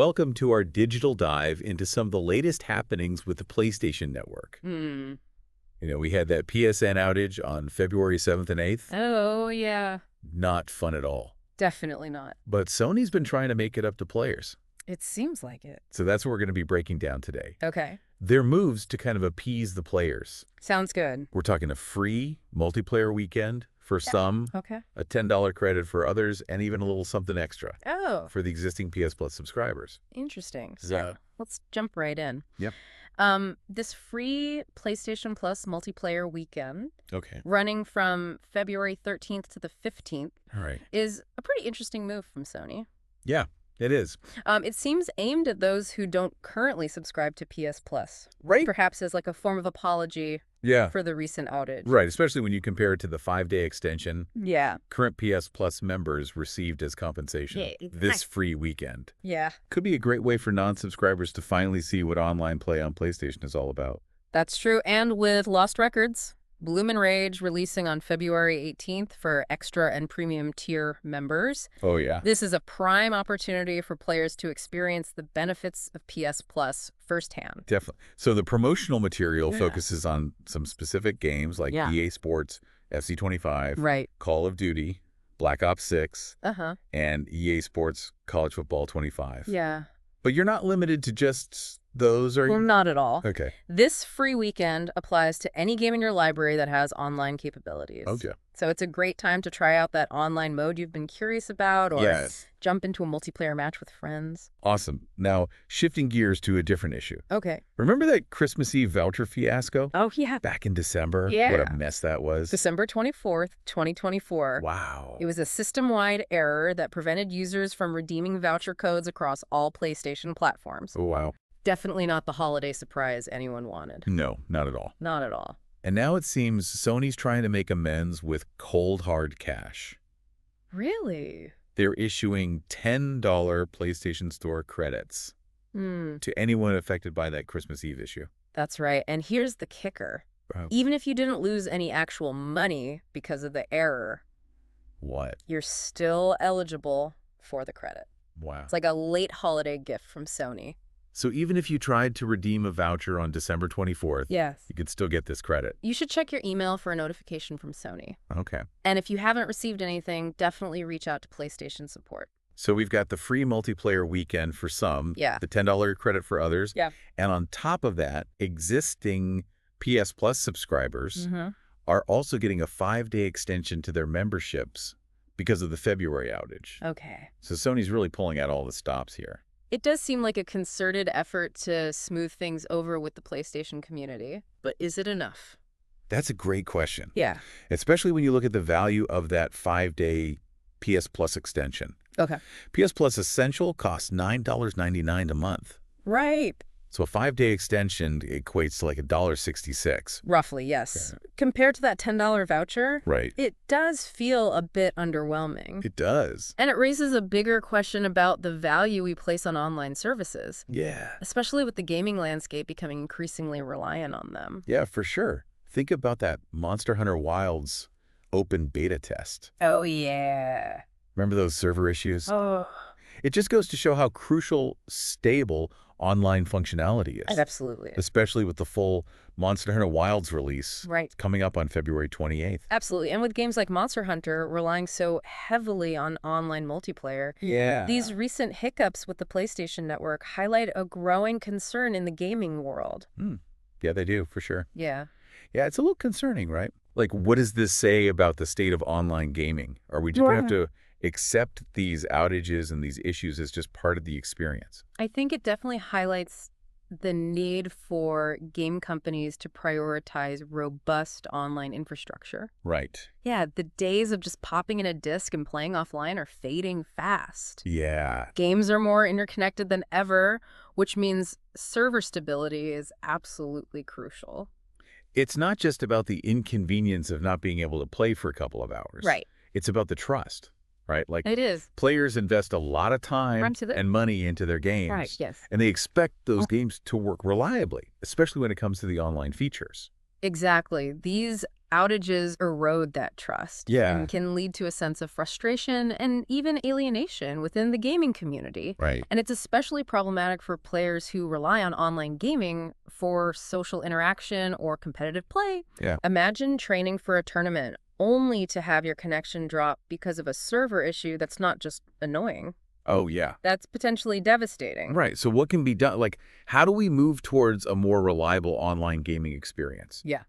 welcome to our digital dive into some of the latest happenings with the PlayStation Network. We had that PSN outage on February 7th and 8th. Oh, yeah. Not fun at all. Definitely not. But Sony's been trying to make it up to players. It seems like it. So that's what we're going to be breaking down today. Okay. Their moves to kind of appease the players. Sounds good. We're talking a free multiplayer weekend for some, Okay. a $10 credit for others, and even a little something extra Oh, for the existing PS Plus subscribers. interesting. So Let's jump right in. Yep. This free PlayStation Plus multiplayer weekend, Okay. running from February 13th to the 15th, All right. is a pretty interesting move from Sony. Yeah, it is. It seems aimed at those who don't currently subscribe to PS Plus, Right? perhaps as like a form of apology Yeah. for the recent outage. Right, especially when you compare it to the 5-day extension Yeah. current PS Plus members received as compensation this free weekend. Yeah. Could be a great way for non-subscribers to finally see what online play on PlayStation is all about. That's true. And with Lost Records, Bloom & Rage releasing on February 18th for extra and premium tier members. Oh, yeah. This is a prime opportunity for players to experience the benefits of PS Plus firsthand. Definitely. So the promotional material focuses on some specific games like EA Sports, FC25, Right. Call of Duty, Black Ops 6, Uh-huh. and EA Sports College Football 25. Yeah. But you're not limited to just those, are Well, you? not at all. Okay. This free weekend applies to any game in your library that has online capabilities. Okay. So it's a great time to try out that online mode you've been curious about, or Yes. jump into a multiplayer match with friends. Awesome. Now, shifting gears to a different issue. Okay. Remember that Christmas Eve voucher fiasco? Oh, yeah. Back in December? Yeah. What a mess that was. December 24th, 2024. Wow. It was a system-wide error that prevented users from redeeming voucher codes across all PlayStation platforms. Oh, wow. Definitely not the holiday surprise anyone wanted. No, not at all. Not at all. And now it seems Sony's trying to make amends with cold, hard cash. Really? They're issuing $10 PlayStation Store credits to anyone affected by that Christmas Eve issue. That's right. And here's the kicker. Wow. Even if you didn't lose any actual money because of the error, What? you're still eligible for the credit. Wow. It's like a late holiday gift from Sony. So even if you tried to redeem a voucher on December 24th, Yes. you could still get this credit. You should check your email for a notification from Sony. Okay. And if you haven't received anything, definitely reach out to PlayStation support. So we've got the free multiplayer weekend for some, Yeah. the $10 credit for others, Yeah. and on top of that, existing PS Plus subscribers are also getting a 5-day extension to their memberships because of the February outage. Okay. So Sony's really pulling out all the stops here. It does seem like a concerted effort to smooth things over with the PlayStation community, but is it enough? That's a great question. Yeah. Especially when you look at the value of that 5-day PS Plus extension. Okay. PS Plus Essential costs $9.99 a month. Right. So a 5-day extension equates to like $1.66. Roughly, yes. Compared to that $10 voucher, Right. it does feel a bit underwhelming. It does. And it raises a bigger question about the value we place on online services, Yeah. especially with the gaming landscape becoming increasingly reliant on them. Yeah, for sure. Think about that Monster Hunter Wilds open beta test. Oh, yeah. Remember those server issues? Oh, It just goes to show how crucial stable online functionality is. it absolutely is. Especially with the full Monster Hunter Wilds release Right. coming up on February 28th. Absolutely. And with games like Monster Hunter relying so heavily on online multiplayer, Yeah. these recent hiccups with the PlayStation Network highlight a growing concern in the gaming world. Yeah, they do, for sure. Yeah. Yeah, it's a little concerning, right? Like, what does this say about the state of online gaming? Are we just going to have to accept these outages and these issues as just part of the experience? I think it definitely highlights the need for game companies to prioritize robust online infrastructure. Right. Yeah, the days of just popping in a disc and playing offline are fading fast. Yeah. Games are more interconnected than ever, which means server stability is absolutely crucial. It's not just about the inconvenience of not being able to play for a couple of hours. Right. It's about the trust, right? Like, It is. players invest a lot of time Right, to the- and money into their games. Right, yes. And they expect those games to work reliably, especially when it comes to the online features. Exactly. These Outages erode that trust Yeah. and can lead to a sense of frustration and even alienation within the gaming community. Right. And it's especially problematic for players who rely on online gaming for social interaction or competitive play. Yeah. Imagine training for a tournament only to have your connection drop because of a server issue that's not just annoying. Oh, yeah. That's potentially devastating. Right. So what can be done? Like, how do we move towards a more reliable online gaming experience? Yeah.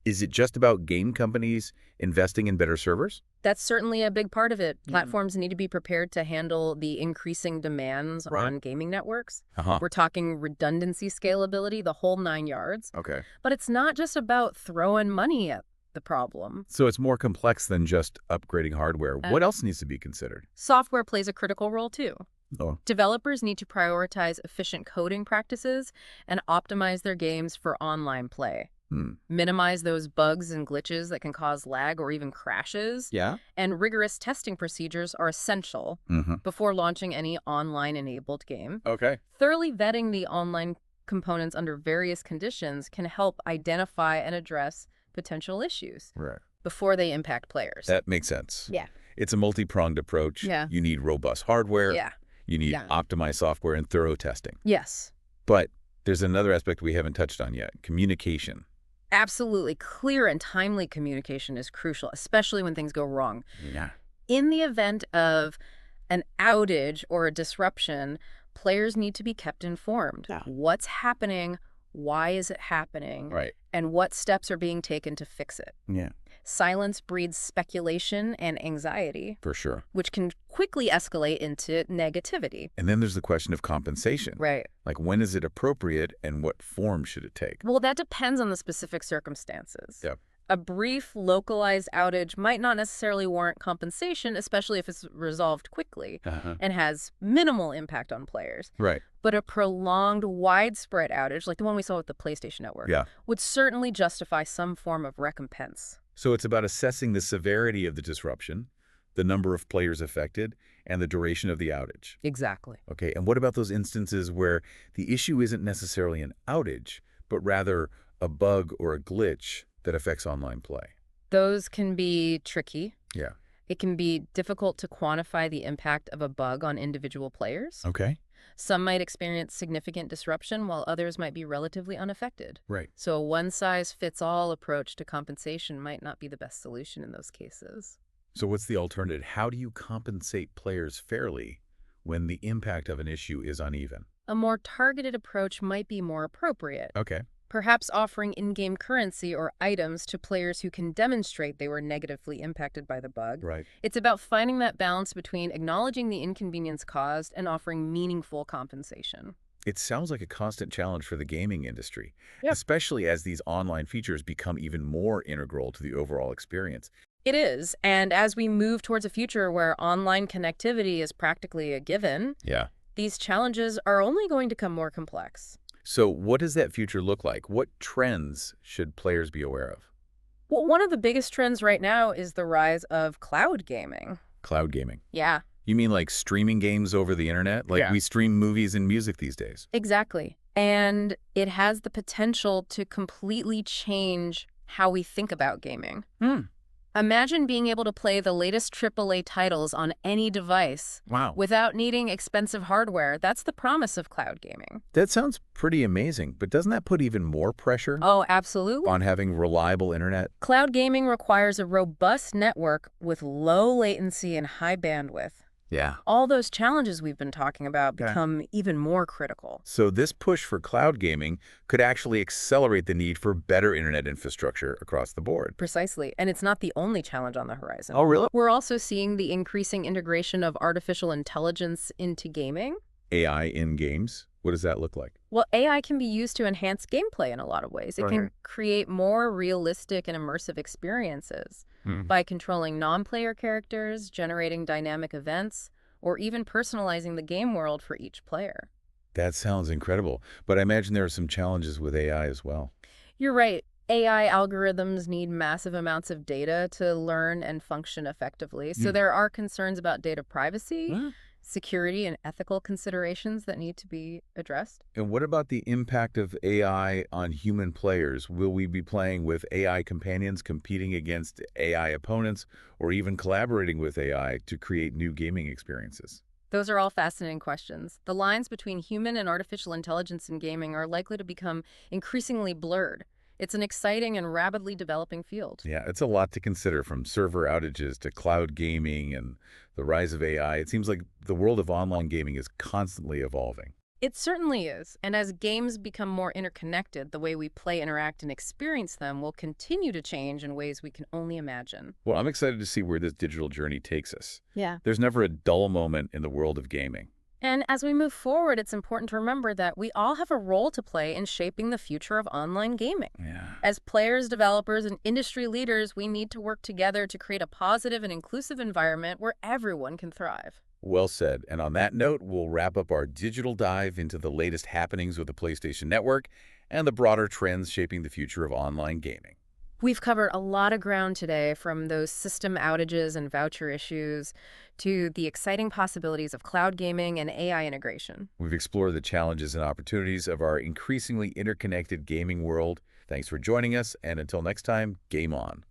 Is it just about game companies investing in better servers? That's certainly a big part of it. Platforms need to be prepared to handle the increasing demands Right. on gaming networks. Uh-huh. We're talking redundancy, scalability, the whole 9 yards. Okay. But it's not just about throwing money at the problem. So it's more complex than just upgrading hardware. What else needs to be considered? Software plays a critical role too. Oh. Developers need to prioritize efficient coding practices and optimize their games for online play. Minimize those bugs and glitches that can cause lag or even crashes. Yeah. And rigorous testing procedures are essential before launching any online-enabled game. Okay. Thoroughly vetting the online components under various conditions can help identify and address potential issues before they impact players. That makes sense. Yeah. It's a multi-pronged approach. Yeah. You need robust hardware. Yeah. You need optimized software and thorough testing. Yes. But there's another aspect we haven't touched on yet, communication. Absolutely. Clear and timely communication is crucial, especially when things go wrong. Yeah. In the event of an outage or a disruption, players need to be kept informed. Yeah. What's happening? Why is it happening? Right. And what steps are being taken to fix it? Yeah. Silence breeds speculation and anxiety, For sure. which can quickly escalate into negativity. And then there's the question of compensation. Right. Like, when is it appropriate and what form should it take? Well, that depends on the specific circumstances. Yep. A brief, localized outage might not necessarily warrant compensation, especially if it's resolved quickly and has minimal impact on players. Right. But a prolonged, widespread outage, like the one we saw with the PlayStation Network, would certainly justify some form of recompense. So it's about assessing the severity of the disruption, the number of players affected, and the duration of the outage. Exactly. Okay, and what about those instances where the issue isn't necessarily an outage, but rather a bug or a glitch that affects online play? Those can be tricky. Yeah. It can be difficult to quantify the impact of a bug on individual players. Okay. Some might experience significant disruption, while others might be relatively unaffected. Right. So a one-size-fits-all approach to compensation might not be the best solution in those cases. So what's the alternative? How do you compensate players fairly when the impact of an issue is uneven? A more targeted approach might be more appropriate. Okay. Perhaps offering in-game currency or items to players who can demonstrate they were negatively impacted by the bug. Right. It's about finding that balance between acknowledging the inconvenience caused and offering meaningful compensation. It sounds like a constant challenge for the gaming industry, Yep. especially as these online features become even more integral to the overall experience. It is, and as we move towards a future where online connectivity is practically a given, Yeah. these challenges are only going to become more complex. So what does that future look like? What trends should players be aware of? Well, one of the biggest trends right now is the rise of cloud gaming. Cloud gaming. Yeah, You mean like streaming games over the internet? Like we stream movies and music these days? exactly. And it has the potential to completely change how we think about gaming. Imagine being able to play the latest AAA titles on any device Wow. without needing expensive hardware. That's the promise of cloud gaming. That sounds pretty amazing, but doesn't that put even more pressure Oh, absolutely. on having reliable internet? Cloud gaming requires a robust network with low latency and high bandwidth. Yeah. All those challenges we've been talking about Okay. become even more critical. So this push for cloud gaming could actually accelerate the need for better internet infrastructure across the board. Precisely. And it's not the only challenge on the horizon. Really? We're also seeing the increasing integration of artificial intelligence into gaming. AI in games? What does that look like? Well, AI can be used to enhance gameplay in a lot of ways. It can create more realistic and immersive experiences by controlling non-player characters, generating dynamic events, or even personalizing the game world for each player. That sounds incredible, but I imagine there are some challenges with AI as well. You're right. AI algorithms need massive amounts of data to learn and function effectively. So there are concerns about data privacy security and ethical considerations that need to be addressed. And what about the impact of AI on human players? Will we be playing with AI companions, competing against AI opponents, or even collaborating with AI to create new gaming experiences? Those are all fascinating questions. The lines between human and artificial intelligence in gaming are likely to become increasingly blurred. It's an exciting and rapidly developing field. Yeah, it's a lot to consider, from server outages to cloud gaming and the rise of AI. It seems like the world of online gaming is constantly evolving. It certainly is. And as games become more interconnected, the way we play, interact, and experience them will continue to change in ways we can only imagine. Well, I'm excited to see where this digital journey takes us. Yeah. There's never a dull moment in the world of gaming. And as we move forward, it's important to remember that we all have a role to play in shaping the future of online gaming. Yeah. As players, developers, and industry leaders, we need to work together to create a positive and inclusive environment where everyone can thrive. Well said. And on that note, we'll wrap up our digital dive into the latest happenings with the PlayStation Network and the broader trends shaping the future of online gaming. We've covered a lot of ground today, from those system outages and voucher issues to the exciting possibilities of cloud gaming and AI integration. We've explored the challenges and opportunities of our increasingly interconnected gaming world. Thanks for joining us, and until next time, game on.